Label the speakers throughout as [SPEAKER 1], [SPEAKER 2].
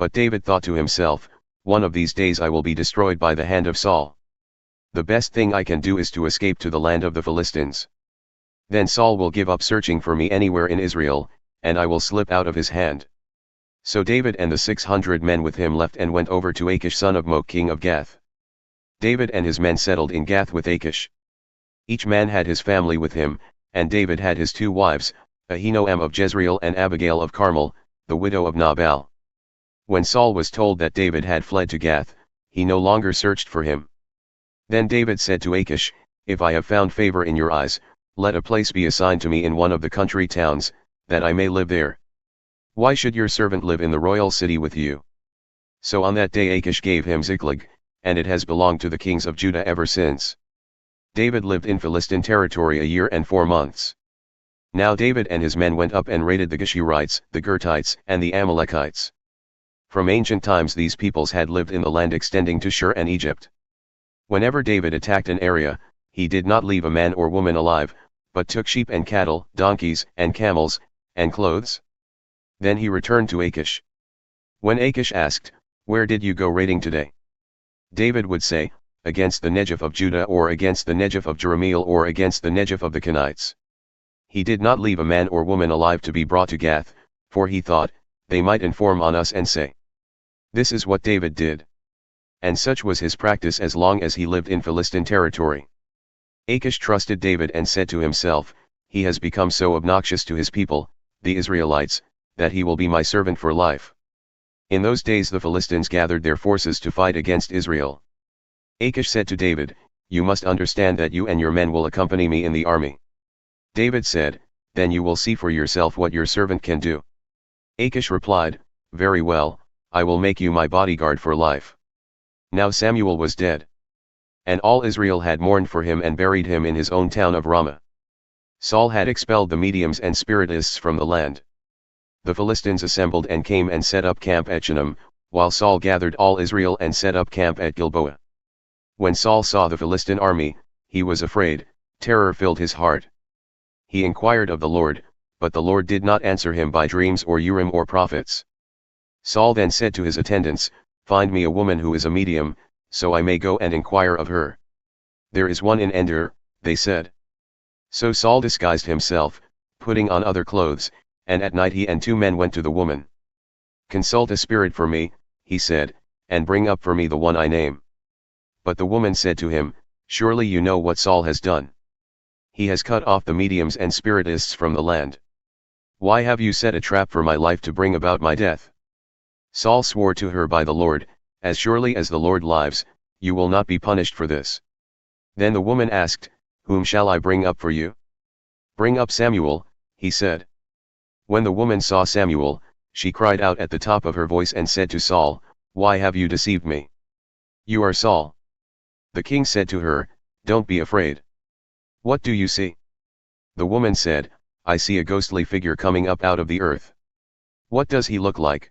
[SPEAKER 1] But David thought to himself, one of these days I will be destroyed by the hand of Saul. The best thing I can do is to escape to the land of the Philistines. Then Saul will give up searching for me anywhere in Israel, and I will slip out of his hand. So David and the 600 men with him left and went over to Achish son of Maok king of Gath. David and his men settled in Gath with Achish. Each man had his family with him, and David had his 2 wives, Ahinoam of Jezreel and Abigail of Carmel, the widow of Nabal. When Saul was told that David had fled to Gath, he no longer searched for him. Then David said to Achish, "If I have found favor in your eyes, let a place be assigned to me in one of the country towns, that I may live there. Why should your servant live in the royal city with you?" So on that day Achish gave him Ziklag, and it has belonged to the kings of Judah ever since. David lived in Philistine territory a year and 4 months. Now David and his men went up and raided the Geshurites, the Girzites, and the Amalekites. From ancient times these peoples had lived in the land extending to Shur and Egypt. Whenever David attacked an area, he did not leave a man or woman alive, but took sheep and cattle, donkeys and camels, and clothes. Then he returned to Achish. When Achish asked, "Where did you go raiding today?" David would say, "Against the Negev of Judah or against the Negev of Jerahmeel or against the Negev of the Kenites." He did not leave a man or woman alive to be brought to Gath, for he thought, they might inform on us and say, "This is what David did." And such was his practice as long as he lived in Philistine territory. Achish trusted David and said to himself, "He has become so obnoxious to his people, the Israelites, that he will be my servant for life." In those days the Philistines gathered their forces to fight against Israel. Achish said to David, "You must understand that you and your men will accompany me in the army." David said, "Then you will see for yourself what your servant can do." Achish replied, "Very well, I will make you my bodyguard for life." Now Samuel was dead. And all Israel had mourned for him and buried him in his own town of Ramah. Saul had expelled the mediums and spiritists from the land. The Philistines assembled and came and set up camp at Shunem, while Saul gathered all Israel and set up camp at Gilboa. When Saul saw the Philistine army, he was afraid, terror filled his heart. He inquired of the Lord, but the Lord did not answer him by dreams or Urim or prophets. Saul then said to his attendants, "Find me a woman who is a medium, so I may go and inquire of her." "There is one in Endor," they said. So Saul disguised himself, putting on other clothes, and at night he and 2 men went to the woman. "Consult a spirit for me," he said, "and bring up for me the one I name." But the woman said to him, "Surely you know what Saul has done. He has cut off the mediums and spiritists from the land. Why have you set a trap for my life to bring about my death?" Saul swore to her by the Lord, "As surely as the Lord lives, you will not be punished for this." Then the woman asked, "Whom shall I bring up for you?" "Bring up Samuel," he said. When the woman saw Samuel, she cried out at the top of her voice and said to Saul, "Why have you deceived me? You are Saul." The king said to her, "Don't be afraid. What do you see?" The woman said, "I see a ghostly figure coming up out of the earth." "What does he look like?"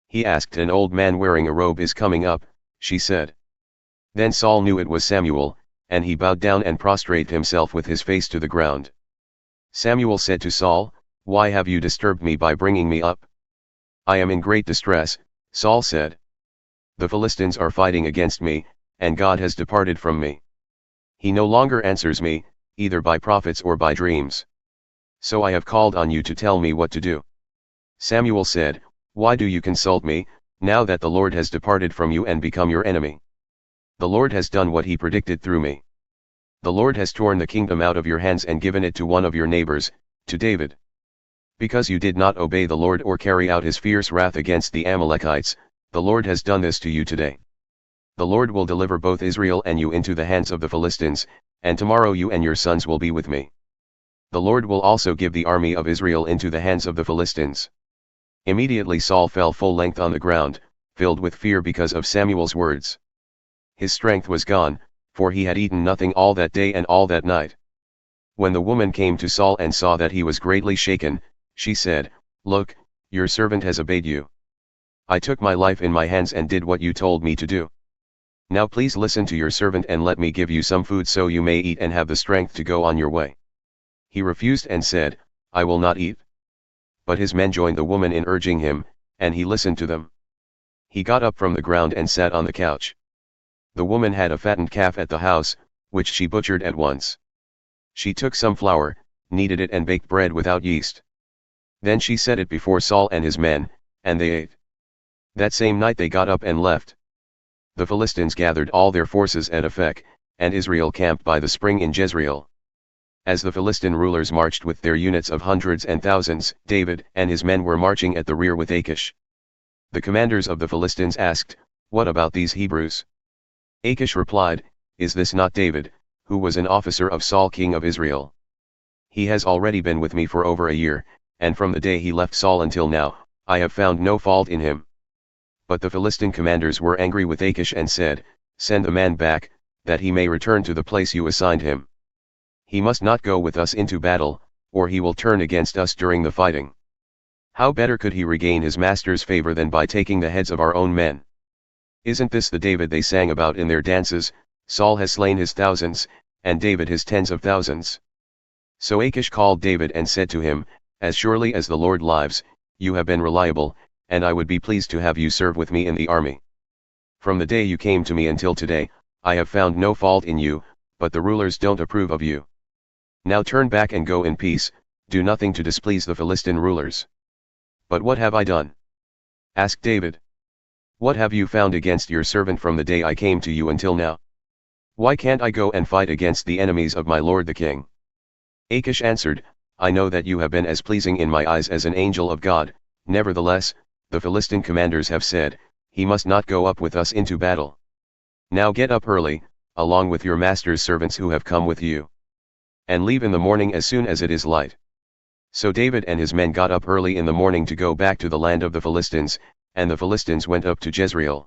[SPEAKER 1] He asked. "An old man wearing a robe is coming up," she said. Then Saul knew it was Samuel, and he bowed down and prostrated himself with his face to the ground. Samuel said to Saul, "Why have you disturbed me by bringing me up?" "I am in great distress," Saul said. "The Philistines are fighting against me, and God has departed from me. He no longer answers me, either by prophets or by dreams. So I have called on you to tell me what to do." Samuel said, "Why do you consult me, now that the Lord has departed from you and become your enemy? The Lord has done what he predicted through me. The Lord has torn the kingdom out of your hands and given it to one of your neighbors, to David. Because you did not obey the Lord or carry out his fierce wrath against the Amalekites, the Lord has done this to you today. The Lord will deliver both Israel and you into the hands of the Philistines, and tomorrow you and your sons will be with me. The Lord will also give the army of Israel into the hands of the Philistines." Immediately Saul fell full length on the ground, filled with fear because of Samuel's words. His strength was gone, for he had eaten nothing all that day and all that night. When the woman came to Saul and saw that he was greatly shaken, she said, "Look, your servant has obeyed you. I took my life in my hands and did what you told me to do. Now please listen to your servant and let me give you some food so you may eat and have the strength to go on your way." He refused and said, "I will not eat." But his men joined the woman in urging him, and he listened to them. He got up from the ground and sat on the couch. The woman had a fattened calf at the house, which she butchered at once. She took some flour, kneaded it and baked bread without yeast. Then she set it before Saul and his men, and they ate. That same night they got up and left. The Philistines gathered all their forces at Aphek, and Israel camped by the spring in Jezreel. As the Philistine rulers marched with their units of hundreds and thousands, David and his men were marching at the rear with Achish. The commanders of the Philistines asked, "What about these Hebrews?" Achish replied, "Is this not David, who was an officer of Saul king of Israel? He has already been with me for over a year, and from the day he left Saul until now, I have found no fault in him." But the Philistine commanders were angry with Achish and said, "Send the man back, that he may return to the place you assigned him. He must not go with us into battle, or he will turn against us during the fighting. How better could he regain his master's favor than by taking the heads of our own men? Isn't this the David they sang about in their dances, Saul has slain his thousands, and David his tens of thousands?" So Achish called David and said to him, "As surely as the Lord lives, you have been reliable, and I would be pleased to have you serve with me in the army. From the day you came to me until today, I have found no fault in you, but the rulers don't approve of you. Now turn back and go in peace, do nothing to displease the Philistine rulers." "But what have I done?" asked David. "What have you found against your servant from the day I came to you until now? Why can't I go and fight against the enemies of my lord the king?" Achish answered, "I know that you have been as pleasing in my eyes as an angel of God, nevertheless, the Philistine commanders have said, he must not go up with us into battle. Now get up early, along with your master's servants who have come with you. And leave in the morning as soon as it is light." So David and his men got up early in the morning to go back to the land of the Philistines, and the Philistines went up to Jezreel.